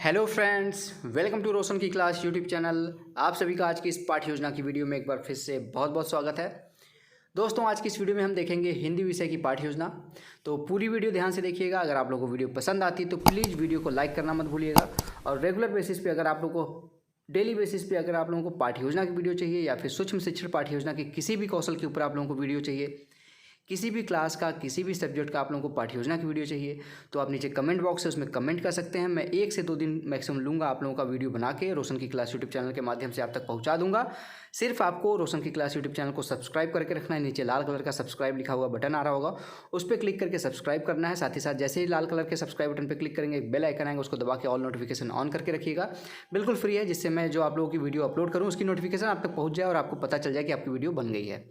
Hello friends, welcome to रोशन की class YouTube channel. आप सभी का आज की इस पाठ्य योजना की वीडियो में एक बार फिर से बहुत बहुत स्वागत है। दोस्तों, आज की इस वीडियो में हम देखेंगे हिंदी विषय की पाठ्य योजना। तो पूरी वीडियो ध्यान से देखिएगा। अगर आप लोगों को वीडियो पसंद आती है तो प्लीज़ वीडियो को लाइक करना मत भूलिएगा। और रेगुलर बेसिस पे अगर आप लोगों को डेली बेसिस पे अगर आप लोगों को पाठ्य योजना की वीडियो चाहिए या फिर सूक्ष्म शिक्षण पाठ्य योजना के किसी भी कौशल के ऊपर आप लोगों को वीडियो चाहिए, किसी भी क्लास का किसी भी सब्जेक्ट का आप लोगों को पाठ्य योजना की वीडियो चाहिए, तो आप नीचे कमेंट बॉक्स है उसमें कमेंट कर सकते हैं। मैं 1 से 2 दिन मैक्सिमम लूँगा, आप लोगों का वीडियो बना के रोशन की क्लास यूट्यूब चैनल के माध्यम से आप तक पहुंचा दूंगा। सिर्फ आपको रोशन की क्लास यूट्यूब चैनल को सब्सक्राइब करके रखना है। नीचे लाल कलर का सब्सक्राइब लिखा हुआ बटन आ रहा होगा, उस पर क्लिक करके सब्सक्राइब करना है। साथ ही साथ जैसे ही लाल कलर के सब्सक्राइब बटन पर क्लिक करेंगे, एक बेल आइकन आएगा, उसको दबा के ऑल नोटिफिकेशन ऑन करके रखिएगा। बिल्कुल फ्री है, जिससे मैं जो आप लोगों की वीडियो अपलोड करूँ उसकी नोटिफिकेशन आप तक पहुँच जाए और आपको पता चल जाए कि आपकी वीडियो बन गई है।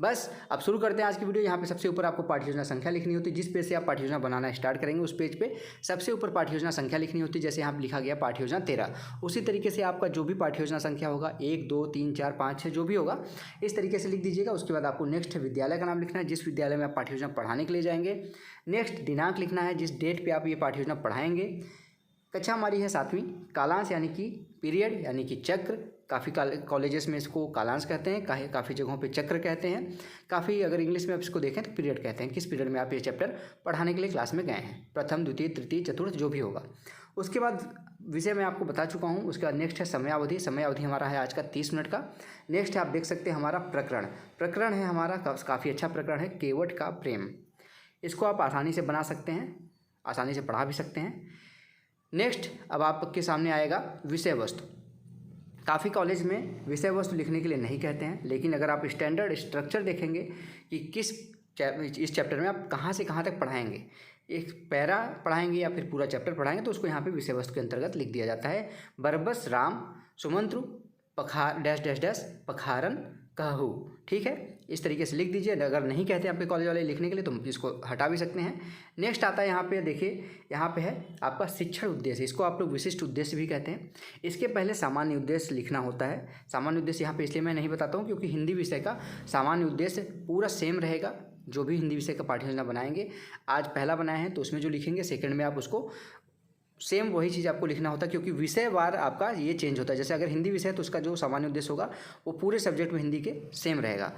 बस अब शुरू करते हैं आज की वीडियो। यहाँ पे सबसे ऊपर आपको पाठ्य योजना संख्या लिखनी होती है। जिस पेज से आप पाठ्य योजना बनाना स्टार्ट करेंगे उस पेज पे सबसे ऊपर पाठ्य योजना संख्या लिखनी होती है। जैसे यहाँ लिखा गया पाठ्य योजना 13, उसी तरीके से आपका जो भी पाठ्य योजना संख्या होगा 1 2 3 4 5 6 जो भी होगा इस तरीके से लिख दीजिएगा। उसके बाद आपको नेक्स्ट विद्यालय का नाम लिखना है, जिस विद्यालय में आप पाठ्य योजना पढ़ाने के लिए जाएंगे। नेक्स्ट दिनांक लिखना है, जिस डेट पर आप ये पाठ्य योजना पढ़ाएंगे। कक्षा हमारी है 7वीं। कालांश यानी कि पीरियड यानी कि चक्र, काफ़ी कॉलेजेस में इसको कालांश कहते हैं, काफ़ी जगहों पे चक्र कहते हैं, काफ़ी अगर इंग्लिश में आप इसको देखें तो पीरियड कहते हैं। किस पीरियड में आप ये चैप्टर पढ़ाने के लिए क्लास में गए हैं, प्रथम द्वितीय तृतीय चतुर्थ जो भी होगा। उसके बाद विषय मैं आपको बता चुका हूँ। उसके बाद नेक्स्ट है समयावधि। समयावधि हमारा है आज का 30 मिनट का। नेक्स्ट है आप देख सकते हैं हमारा प्रकरण है हमारा, काफ़ी अच्छा प्रकरण है, केवट का प्रेम। इसको आप आसानी से बना सकते हैं, आसानी से पढ़ा भी सकते हैं। नेक्स्ट अब आपके सामने आएगा विषय वस्तु। काफ़ी कॉलेज में विषय वस्तु लिखने के लिए नहीं कहते हैं, लेकिन अगर आप स्टैंडर्ड स्ट्रक्चर देखेंगे कि इस चैप्टर में आप कहाँ से कहाँ तक पढ़ाएंगे, एक पैरा पढ़ाएंगे या फिर पूरा चैप्टर पढ़ाएंगे, तो उसको यहाँ पे विषय वस्तु के अंतर्गत लिख दिया जाता है। बरबस राम सुमंत्रु पखार डैश डैश डैश पखारन कहू। ठीक है, इस तरीके से लिख दीजिए। अगर नहीं कहते आपके कॉलेज वाले लिखने के लिए तो इसको हटा भी सकते हैं। नेक्स्ट आता है यहाँ पे, देखिए यहाँ पे है आपका शिक्षण उद्देश्य। इसको आप लोग विशिष्ट उद्देश्य भी कहते हैं। इसके पहले सामान्य उद्देश्य लिखना होता है। सामान्य उद्देश्य यहाँ पे इसलिए मैं नहीं बताता हूँ क्योंकि हिंदी विषय का सामान्य उद्देश्य पूरा सेम रहेगा। जो भी हिंदी विषय का पाठ्य योजना बनाएंगे, आज पहला बनाए हैं तो उसमें जो लिखेंगे सेकेंड में आप उसको सेम वही चीज़ आपको लिखना होता है, क्योंकि विषय वार आपका ये चेंज होता है। जैसे अगर हिंदी विषय है तो उसका जो सामान्य उद्देश्य होगा वो पूरे सब्जेक्ट में हिंदी के सेम रहेगा।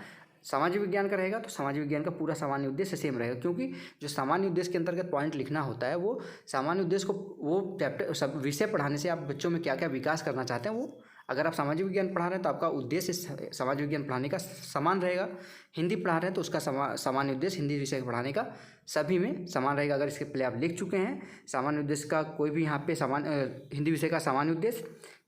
सामाजिक विज्ञान का रहेगा तो सामाजिक विज्ञान का पूरा सामान्य उद्देश्य सेम रहेगा, क्योंकि जो सामान्य उद्देश्य के अंतर्गत पॉइंट लिखना होता है वो सामान्य उद्देश्य को, वो चैप्टर सब विषय पढ़ाने से आप बच्चों में क्या क्या विकास करना चाहते हैं, वो अगर आप सामाजिक विज्ञान पढ़ा रहे हैं तो आपका उद्देश्य सामाजिक विज्ञान पढ़ाने का समान रहेगा। हिंदी पढ़ा रहे हैं तो उसका सामान्य उद्देश्य हिंदी विषय पढ़ाने का सभी में समान रहेगा। अगर इसके पहले आप लिख चुके हैं सामान्य उद्देश्य का कोई भी यहाँ पे हिंदी विषय का सामान्य उद्देश्य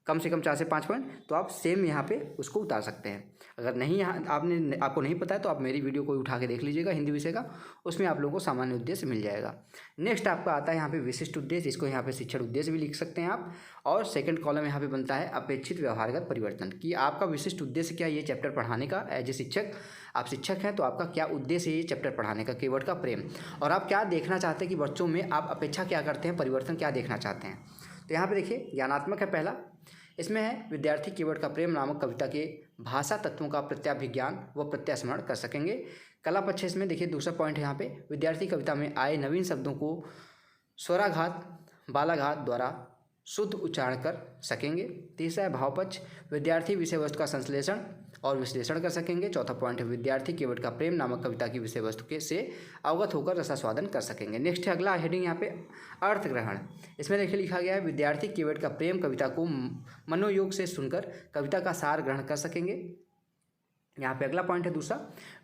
कम से कम 4 से 5 पॉइंट, तो आप सेम यहाँ पे उसको उतार सकते हैं। अगर नहीं यहाँ आपको नहीं पता है तो आप मेरी वीडियो को उठा के देख लीजिएगा हिंदी विषय का, उसमें आप लोगों को सामान्य उद्देश्य मिल जाएगा। नेक्स्ट आपका आता है यहाँ पे विशिष्ट उद्देश्य। इसको यहाँ पे शिक्षण उद्देश्य भी लिख सकते हैं आप। और सेकंड कॉलम यहाँ पे बनता है अपेक्षित व्यवहारगत परिवर्तन, कि आपका विशिष्ट उद्देश्य क्या है ये चैप्टर पढ़ाने का। एज ए शिक्षक, आप शिक्षक हैं तो आपका क्या उद्देश्य है ये चैप्टर पढ़ाने का, कीवर्ड का प्रेम, और आप क्या देखना चाहते हैं कि बच्चों में आप अपेक्षा क्या करते हैं, परिवर्तन क्या देखना चाहते हैं। तो यहाँ पे देखिए ज्ञानात्मक है पहला, इसमें है विद्यार्थी कीवर्ड का प्रेम नामक कविता के भाषा तत्वों का प्रत्याभिज्ञान व प्रत्यास्मरण कर सकेंगे। कला पक्ष इसमें देखिए दूसरा पॉइंट है यहाँ पे, विद्यार्थी कविता में आए नवीन शब्दों को स्वराघात बालाघात द्वारा शुद्ध उच्चारण कर सकेंगे। तीसरा है भाव पक्ष, विद्यार्थी विषय वस्तु का संश्लेषण और विश्लेषण कर सकेंगे। चौथा पॉइंट है विद्यार्थी कीवर्ड का प्रेम नामक कविता की विषय वस्तु के से अवगत होकर रसास्वादन कर सकेंगे। नेक्स्ट है अगला हेडिंग यहाँ पे अर्थ ग्रहण। इसमें देखिए लिखा गया है विद्यार्थी कीवर्ड का प्रेम कविता को मनोयोग से सुनकर कविता का सार ग्रहण कर सकेंगे। यहाँ पे अगला पॉइंट है दूसरा,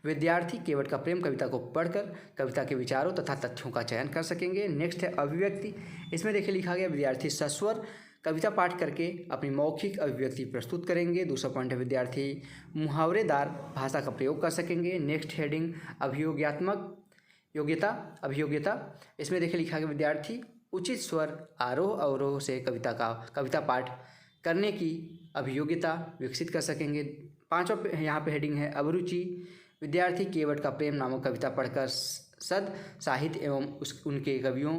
विद्यार्थी कीवर्ड का प्रेम कविता को पढ़कर कविता के विचारों तथा तथ्यों का चयन कर सकेंगे। नेक्स्ट है अभिव्यक्ति। इसमें देखिए लिखा गया विद्यार्थी सस्वर कविता पाठ करके अपनी मौखिक अभिव्यक्ति प्रस्तुत करेंगे। दूसरा पॉइंट है विद्यार्थी मुहावरेदार भाषा का प्रयोग कर सकेंगे। नेक्स्ट हेडिंग अभियोगात्मक अभियोग्यता। इसमें देखिए लिखा गया विद्यार्थी उचित स्वर आरोह अवरोह से कविता पाठ करने की अभियोग्यता विकसित कर सकेंगे। पांचवा यहाँ पे हेडिंग है अभिरुचि, विद्यार्थी केवट का प्रेम नामक कविता पढ़कर सद साहित्य एवं उनके कवियों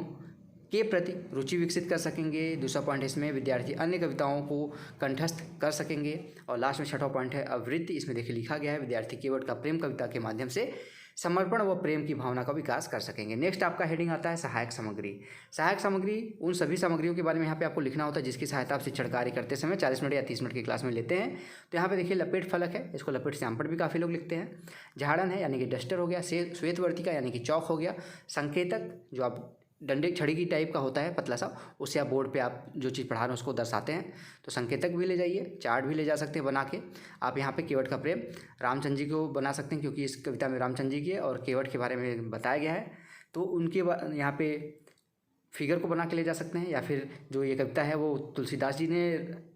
के प्रति रुचि विकसित कर सकेंगे। दूसरा पॉइंट इसमें विद्यार्थी अन्य कविताओं को कंठस्थ कर सकेंगे। और लास्ट में छठा पॉइंट है आवृत्ति। इसमें देखिए लिखा गया है विद्यार्थी केवट का प्रेम कविता के माध्यम से समर्पण व प्रेम की भावना का विकास कर सकेंगे। नेक्स्ट आपका हेडिंग आता है सहायक सामग्री। सहायक सामग्री उन सभी सामग्रियों के बारे में यहाँ पे आपको लिखना होता है जिसकी सहायता आप शिक्षण कार्य करते समय 40 मिनट या 30 मिनट की क्लास में लेते हैं। तो यहाँ पे देखिए लपेट फलक है, इसको लपेट श्यामपट भी काफ़ी लोग लिखते हैं। झाड़न है यानी कि डस्टर हो गया, श्वेतवर्तिका यानी कि चौक हो गया, संकेतक जो आप डंडे छड़ी की टाइप का होता है पतला सा, उससे आप बोर्ड पे आप जो चीज़ पढ़ा रहे हैं उसको दर्शाते हैं। तो संकेतक भी ले जाइए, चार्ट भी ले जा सकते हैं बना के आप। यहाँ पे केवट का प्रेम रामचंद्र जी को बना सकते हैं क्योंकि इस कविता में रामचंद्र जी की है और केवट के बारे में बताया गया है। तो उनके यहाँ पे फिगर को बना के ले जा सकते हैं, या फिर जो ये कविता है वो तुलसीदास जी ने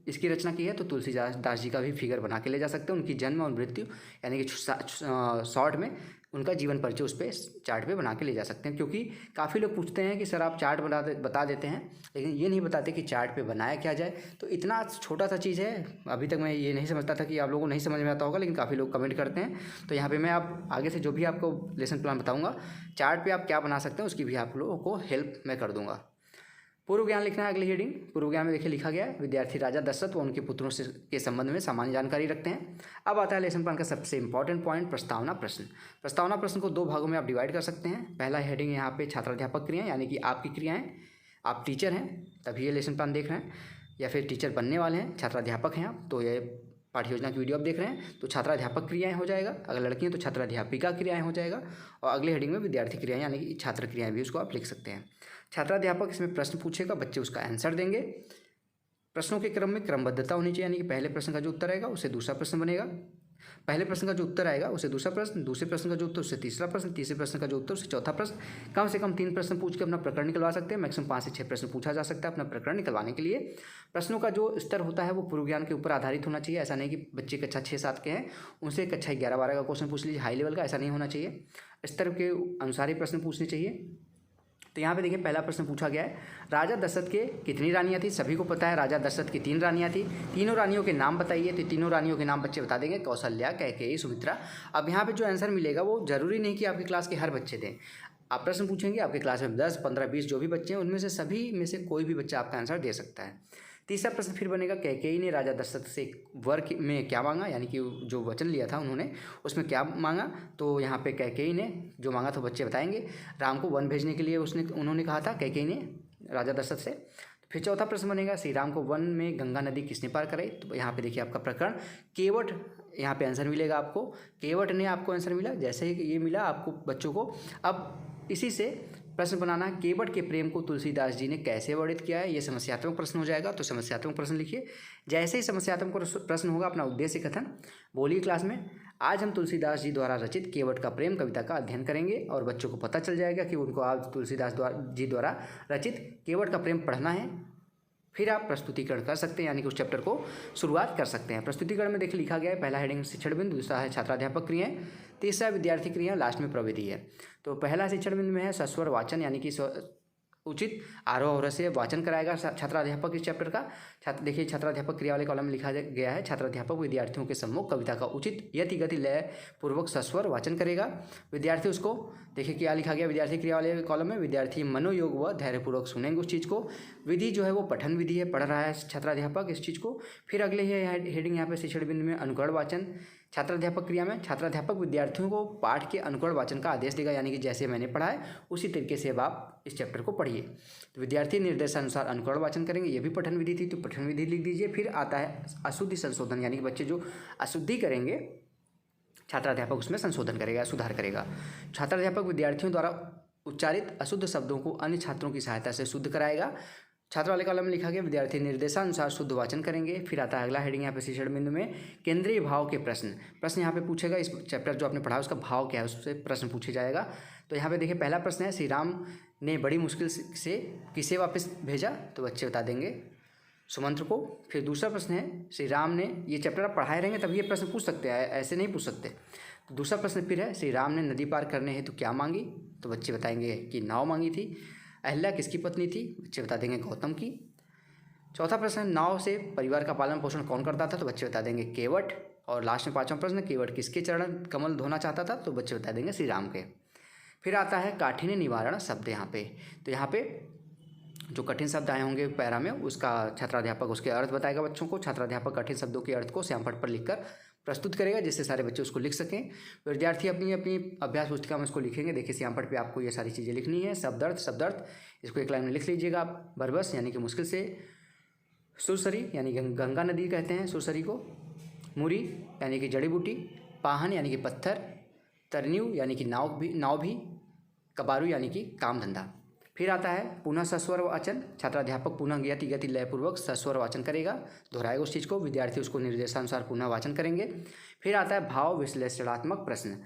इसकी रचना की है तो तुलसीदास जी का भी फिगर बना के ले जा सकते हैं। उनकी जन्म और मृत्यु यानी कि शॉर्ट में उनका जीवन परिचय उस पर चार्ट पे बना के ले जा सकते हैं। क्योंकि काफ़ी लोग पूछते हैं कि सर आप चार्ट बता देते हैं लेकिन ये नहीं बताते कि चार्ट पे बनाया क्या जाए। तो इतना छोटा सा चीज़ है, अभी तक मैं ये नहीं समझता था कि आप लोगों को नहीं समझ में आता होगा, लेकिन काफ़ी लोग कमेंट करते हैं। तो यहाँ पे मैं आप आगे से जो भी आपको लेसन प्लान बताऊँगा, चार्ट पर आप क्या बना सकते हैं उसकी भी आप लोगों को हेल्प मैं कर दूँगा। पूर्व ज्ञान लिखना है अगली हेडिंग। पूर्व ज्ञान में देखिए लिखा गया है विद्यार्थी राजा दशरथ व उनके पुत्रों से के संबंध में सामान्य जानकारी रखते हैं। अब आता है लेसन प्लान का सबसे इंपॉर्टेंट पॉइंट, प्रस्तावना प्रश्न। प्रस्तावना प्रश्न को 2 भागों में आप डिवाइड कर सकते हैं। पहला हेडिंग यहाँ पे छात्राध्यापक क्रियाएं यानी कि आपकी क्रियाएं, आप टीचर हैं तभी ये लेसन प्लान देख रहे हैं, या फिर टीचर बनने वाले हैं, छात्राध्यापक हैं आप तो ये पाठ्य योजना की वीडियो आप देख रहे हैं तो छात्राध्यापक क्रियाएं हो जाएगा। अगर लड़की हैं तो छात्राध्यापिका क्रियाएं हो जाएगा। और अगले हेडिंग में विद्यार्थी क्रियाएं यानी कि छात्र क्रियाएं भी उसको आप लिख सकते हैं। छात्राध्यापक इसमें प्रश्न पूछेगा, बच्चे उसका आंसर देंगे। प्रश्नों के क्रम में क्रमबद्धता होनी चाहिए यानी कि पहले प्रश्न का जो उत्तर आएगा उससे दूसरा प्रश्न बनेगा, पहले प्रश्न का जो उत्तर आएगा उससे दूसरा प्रश्न, दूसरे प्रश्न का जो उत्तर उससे तीसरा प्रश्न, तीसरे प्रश्न का जो उत्तर उससे चौथा प्रश्न। कम से कम 3 प्रश्न पूछ के अपना प्रकरण निकलवा सकते हैं। मैक्सिमम 5 से 6 प्रश्न पूछा जा सकता है अपना प्रकरण निकलवाने के लिए। प्रश्नों का जो स्तर होता है वो पूर्व ज्ञान के ऊपर आधारित होना चाहिए। ऐसा नहीं कि बच्चे कक्षा 6-7 के हैं उनसे कक्षा 11-12 का क्वेश्चन पूछ लीजिए हाई लेवल का, ऐसा नहीं होना चाहिए। स्तर के अनुसार ही प्रश्न पूछने चाहिए। तो यहाँ पे देखिए पहला प्रश्न पूछा गया है, राजा दशरथ के कितनी रानियाँ थी? सभी को पता है राजा दशरथ की 3 रानियाँ थी। तीनों रानियों के नाम बताइए। तो तीनों रानियों के नाम बच्चे बता देंगे, कौशल्या, कैकेयी, सुमित्रा। अब यहाँ पे जो आंसर मिलेगा वो जरूरी नहीं कि आपकी क्लास के हर बच्चे दें। आप प्रश्न पूछेंगे, आपके क्लास में 10, 15, 20 जो भी बच्चे हैं उनमें से सभी में से कोई भी बच्चा आपका आंसर दे सकता है। तीसरा प्रश्न फिर बनेगा, कैकेयी ने राजा दशरथ से वर में क्या मांगा, यानी कि जो वचन लिया था उन्होंने उसमें क्या मांगा। तो यहाँ पे कैकेयी ने जो मांगा तो बच्चे बताएंगे। राम को वन भेजने के लिए उन्होंने कहा था कैकेयी ने राजा दशरथ से। फिर चौथा प्रश्न बनेगा, श्री राम को वन में गंगा नदी किसने पार कराई? तो यहाँ पे देखिए आपका प्रकरण केवट, यहाँ पे आंसर मिलेगा आपको, केवट ने आपको आंसर मिला। जैसे ही ये मिला आपको बच्चों को, अब इसी से प्रश्न बनाना है, केवट के प्रेम को तुलसीदास जी ने कैसे वर्णित किया है? ये समस्यात्मक प्रश्न हो जाएगा। तो समस्यात्मक प्रश्न लिखिए। जैसे ही समस्यात्मक प्रश्न होगा अपना उद्देश्य कथन बोलिए क्लास में। आज हम तुलसीदास जी द्वारा रचित केवट का प्रेम कविता का अध्ययन करेंगे और बच्चों को पता चल जाएगा कि उनको आज तुलसीदास जी द्वारा रचित केवट का प्रेम पढ़ना है। फिर आप प्रस्तुतिकरण कर सकते हैं यानी कि उस चैप्टर को शुरुआत कर सकते हैं। प्रस्तुतिकरण में देखिए लिखा गया है, पहला हेडिंग शिक्षण बिंदु, दूसरा है छात्राध्यापक क्रियाएं, तीसरा विद्यार्थी क्रिया, लास्ट में प्रविधि है। तो पहला शिक्षण बिंदु में है सस्वर वाचन यानी कि उचित आरोह अवरोह से वाचन कराएगा छात्राध्यापक इस चैप्टर का। देखिए छात्राध्यापक क्रिया वाले कॉलम में लिखा गया है, छात्राध्यापक विद्यार्थियों के सम्मुख कविता का उचित यति गति लय पूर्वक सस्वर वाचन करेगा। विद्यार्थी उसको देखिए क्या लिखा गया विद्यार्थी क्रिया वाले कॉलम में, विद्यार्थी मनोयोग व धैर्यपूर्वक सुनेंगे उस चीज़ को। विधि जो है वो पठन विधि है, पढ़ रहा है छात्राध्यापक इस चीज़ को। फिर अगले हेडिंग यहाँ पे शिक्षण बिंदु में अनुकरण वाचन। छात्राध्यापक क्रिया में छात्राध्यापक विद्यार्थियों को पाठ के अनुकरण वाचन का आदेश देगा, यानी कि जैसे मैंने पढ़ा है उसी तरीके से अब आप इस चैप्टर को पढ़िए। तो विद्यार्थी निर्देशानुसार अनुकरण वाचन करेंगे, ये भी पठन विधि थी तो पठन विधि लिख दीजिए। फिर आता है अशुद्धि संशोधन, यानी कि बच्चे जो अशुद्धि करेंगे छात्राध्यापक उसमें संशोधन करेगा, सुधार करेगा। छात्राध्यापक विद्यार्थियों द्वारा उच्चारित अशुद्ध शब्दों को अन्य छात्रों की सहायता से शुद्ध कराएगा। छात्र वाले कॉलम में लिखा गया विद्यार्थी निर्देशानुसार शुद्ध वाचन करेंगे। फिर आता है अगला हेडिंग यहाँ पे शिक्षण बिंदु में केंद्रीय भाव के प्रश्न यहाँ पे पूछेगा। इस चैप्टर जो आपने पढ़ा उसका भाव क्या है उससे प्रश्न पूछे जाएगा। तो यहाँ पे देखिए पहला प्रश्न है, श्री राम ने बड़ी मुश्किल से किसे वापस भेजा? तो बच्चे बता देंगे सुमंत्र को। फिर दूसरा प्रश्न है, श्री राम ने, ये चैप्टर आप पढ़ाए रहेंगे तभी ये प्रश्न पूछ सकते हैं, ऐसे नहीं पूछ सकते। तो दूसरा प्रश्न फिर है, श्री राम ने नदी पार करने हेतु क्या मांगी? तो बच्चे बताएंगे कि नाव मांगी थी। अहिल्या किसकी पत्नी थी? बच्चे बता देंगे गौतम की। चौथा प्रश्न, नाव से परिवार का पालन पोषण कौन करता था? तो बच्चे बता देंगे केवट। और लास्ट में पांचवा प्रश्न, केवट किसके चरण कमल धोना चाहता था? तो बच्चे बता देंगे श्री राम के। फिर आता है काठिन्य निवारण शब्द यहाँ पे। तो यहाँ पे जो कठिन शब्द आए होंगे पैरा में उसका छात्राध्यापक उसके अर्थ बताएगा बच्चों को। छात्राध्यापक कठिन शब्दों के अर्थ को श्यामपट्ट पर लिखकर प्रस्तुत करेगा जिससे सारे बच्चे उसको लिख सकें। विद्यार्थी अपनी अपनी अभ्यास पुस्तिका में इसको लिखेंगे। देखिए श्यामपट्ट पे आपको ये सारी चीज़ें लिखनी है। शब्दार्थ इसको एक लाइन में लिख लीजिएगा आप। बरबस यानी कि मुश्किल से। सुरसरी यानी कि गंगा नदी कहते हैं सुरसरी को। मुरी यानी कि जड़ी बूटी। पाहन यानी कि पत्थर। तरन्यू यानी कि नाव भी। कबारू यानी कि काम धंधा। फिर आता है पुनः सस्वर वाचन। छात्राध्यापक पुनः गति लयपूर्वक सस्वर वाचन करेगा, दोहराएगा उस चीज़ को, विद्यार्थी उसको निर्देशानुसार पुनः वाचन करेंगे। फिर आता है भाव विश्लेषणात्मक प्रश्न।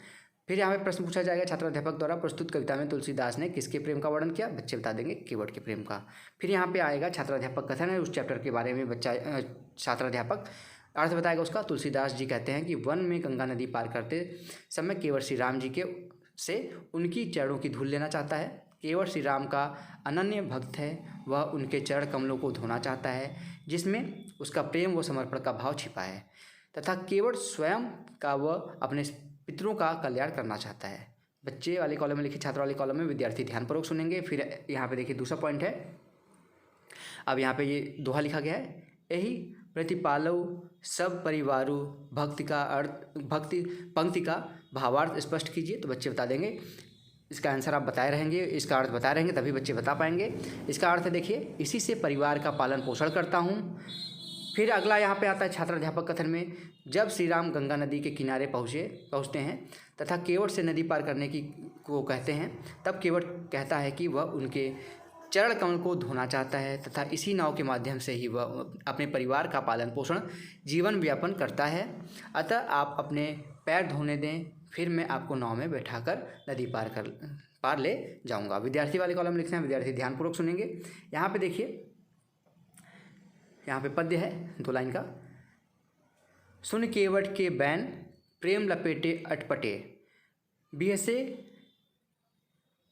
फिर यहाँ पे प्रश्न पूछा जाएगा छात्राध्यापक द्वारा प्रस्तुत कविता में तुलसीदास ने किसके प्रेम का वर्णन किया, बच्चे बता देंगे केवट के प्रेम का। फिर यहाँ पे आएगा छात्राध्यापक कथन है, उस चैप्टर के बारे में छात्राध्यापक अर्थ बताएगा उसका। तुलसीदास जी कहते हैं कि वन में गंगा नदी पार करते समय केवट श्री राम जी के से उनकी चरणों की धूल लेना चाहता है। केवट श्री राम का अनन्य भक्त है, वह उनके चरण कमलों को धोना चाहता है जिसमें उसका प्रेम व समर्पण का भाव छिपा है, तथा केवट स्वयं का वह अपने पितरों का कल्याण करना चाहता है। बच्चे वाले कॉलम में लिखे, छात्र वाले कॉलम में विद्यार्थी ध्यानपूर्वक सुनेंगे। फिर यहाँ पे देखिए दूसरा पॉइंट है, अब यहाँ पे ये दोहा लिखा गया है, यही प्रतिपालव सब परिवारु भक्ति पंक्ति का भावार्थ स्पष्ट कीजिए। तो बच्चे बता देंगे, इसका आंसर आप बताए रहेंगे, इसका अर्थ बताए रहेंगे तभी बच्चे बता पाएंगे। इसका अर्थ देखिए, इसी से परिवार का पालन पोषण करता हूँ। फिर अगला यहाँ पे आता है छात्राध्यापक कथन में, जब श्री राम गंगा नदी के किनारे पहुँचते हैं तथा केवट से नदी पार करने को कहते हैं, तब केवट कहता है कि वह उनके चरण कमल को धोना चाहता है तथा इसी नाव के माध्यम से ही वह अपने परिवार का पालन पोषण जीवन व्यापन करता है। अतः आप अपने पैर धोने दें, फिर मैं आपको नाव में बैठाकर नदी पार ले जाऊंगा। विद्यार्थी वाले कॉलम लिखते हैं, विद्यार्थी ध्यानपूर्वक सुनेंगे। यहाँ पे देखिए, यहाँ पे पद्य है 2 लाइन का। सुन केवट के बैन प्रेम लपेटे अटपटे, बिहसे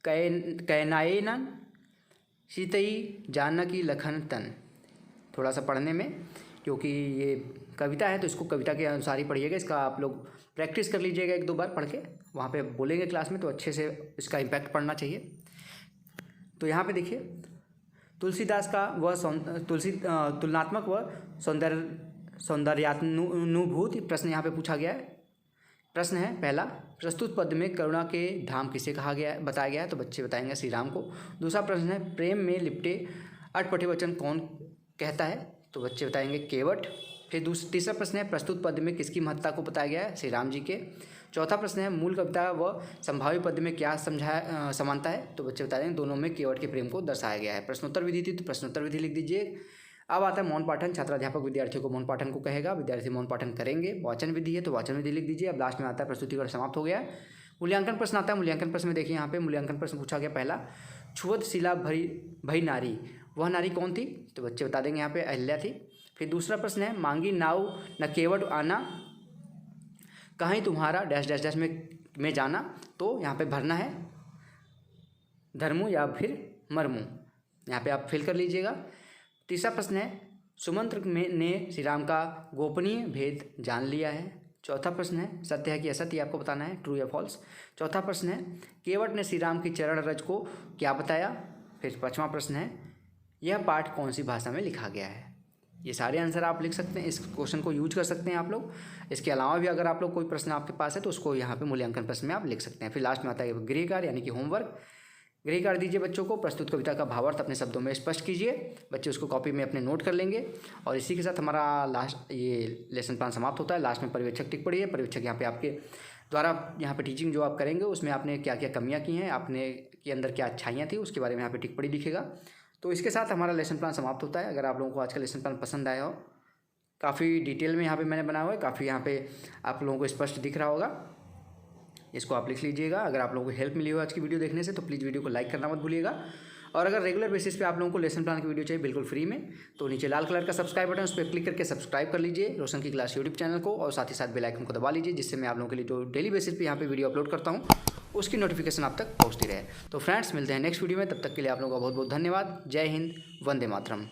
कैनायन सीतई जानकी लखन तन। थोड़ा सा पढ़ने में, क्योंकि ये कविता है तो इसको कविता के अनुसार ही पढ़िएगा। इसका आप लोग प्रैक्टिस कर लीजिएगा 1-2 बार पढ़ के, वहाँ पे बोलेंगे क्लास में तो अच्छे से इसका इम्पैक्ट पढ़ना चाहिए। तो यहाँ पे देखिए, तुलसीदास का वह तुलनात्मक व सौंदर्यानुभूति प्रश्न यहाँ पे पूछा गया है। प्रश्न है पहला, प्रस्तुत पद में करुणा के धाम किसे कहा गया है, बताया गया है, तो बच्चे बताएंगे श्री राम को। दूसरा प्रश्न है, प्रेम में लिपटे अटपटे वचन कौन कहता है, तो बच्चे बताएंगे केवट। फिर तीसरा प्रश्न है, प्रस्तुत पद में किसकी महत्ता को बताया गया है, श्री राम जी के। चौथा प्रश्न है, मूल कविता व संभाव्य पद में क्या समानता है, तो बच्चे बता देंगे दोनों में केवट के प्रेम को दर्शाया गया है। प्रश्नोत्तर विधि थी तो प्रश्नोत्तर विधि लिख दीजिए। अब आता है मौन पाठन। छात्राध्यापक विद्यार्थियों को मौन पाठन को कहेगा, विद्यार्थी मौन पाठन करेंगे। वाचन विधि है तो वाचन विधि लिख दीजिए। अब लास्ट में आता है प्रस्तुतिकरण समाप्त हो गया। मूल्यांकन प्रश्न आता है। मूल्यांकन प्रश्न में देखिए, यहाँ पे मूल्यांकन प्रश्न पूछा गया पहला, छुअत शिला भई नारी, वह नारी कौन थी, तो बच्चे बता देंगे यहाँ पे अहिल्या थी। फिर दूसरा प्रश्न है, मांगी नाव न केवट आना, कहीं तुम्हारा डैश डैश डैश में जाना, तो यहाँ पे भरना है धर्मू या फिर मरमू, यहाँ पे आप फिल कर लीजिएगा। तीसरा प्रश्न है, सुमंत्र ने श्री राम का गोपनीय भेद जान लिया है। चौथा प्रश्न है, सत्य है कि असत्य, आपको बताना है, ट्रू या फॉल्स। चौथा प्रश्न है, केवट ने श्री राम की चरण रज को क्या बताया। फिर 5वां प्रश्न है, यह पाठ कौन सी भाषा में लिखा गया है। ये सारे आंसर आप लिख सकते हैं, इस क्वेश्चन को यूज कर सकते हैं आप लोग। इसके अलावा भी अगर आप लोग कोई प्रश्न आपके पास है तो उसको यहाँ पे मूल्यांकन प्रश्न में आप लिख सकते हैं। फिर लास्ट में आता है गृह कार्य यानी कि होमवर्क। गृह कार्य दीजिए बच्चों को, प्रस्तुत कविता का भावार्थ अपने शब्दों में स्पष्ट कीजिए। बच्चे उसको कॉपी में अपने नोट कर लेंगे। और इसी के साथ हमारा लास्ट ये लेसन प्लान समाप्त होता है। लास्ट में पर्यवेक्षक टिप्पणी है। पर्यवेक्षक यहाँ पे आपके द्वारा यहाँ पे टीचिंग जो आप करेंगे उसमें आपने क्या क्या कमियाँ की हैं, आपने के अंदर क्या अच्छाइयाँ थी, उसके बारे में यहाँ पे टिप्पणी लिखेगा। तो इसके साथ हमारा लेसन प्लान समाप्त होता है। अगर आप लोगों को आज का लेसन प्लान पसंद आया हो, काफ़ी डिटेल में यहाँ पे मैंने बनाया हुआ है, काफ़ी यहाँ पे आप लोगों को स्पष्ट दिख रहा होगा, इसको आप लिख लीजिएगा। अगर आप लोगों को हेल्प मिली हो आज की वीडियो देखने से तो प्लीज़ वीडियो को लाइक करना मत भूलिएगा। और अगर रेगुलर बेसिस पे आप लोगों को लेसन प्लान की वीडियो चाहिए बिल्कुल फ्री में, तो नीचे लाल कलर का सब्सक्राइब बटन, उस पर क्लिक करके सब्सक्राइब कर लीजिए रोशन की क्लास यूट्यूब चैनल को, और साथ ही साथ बेल आइकन को दबा लीजिए, जिससे मैं आप लोगों के लिए जो डेली बेसिस पे यहाँ पे वीडियो अपलोड करता हूँ उसकी नोटिफिकेशन आप तक पहुँचती रहे। तो फ्रेंड्स, मिलते हैं नेक्स्ट वीडियो में, तब तक के लिए आप लोगों का बहुत बहुत धन्यवाद। जय हिंद, वंदे मातरम।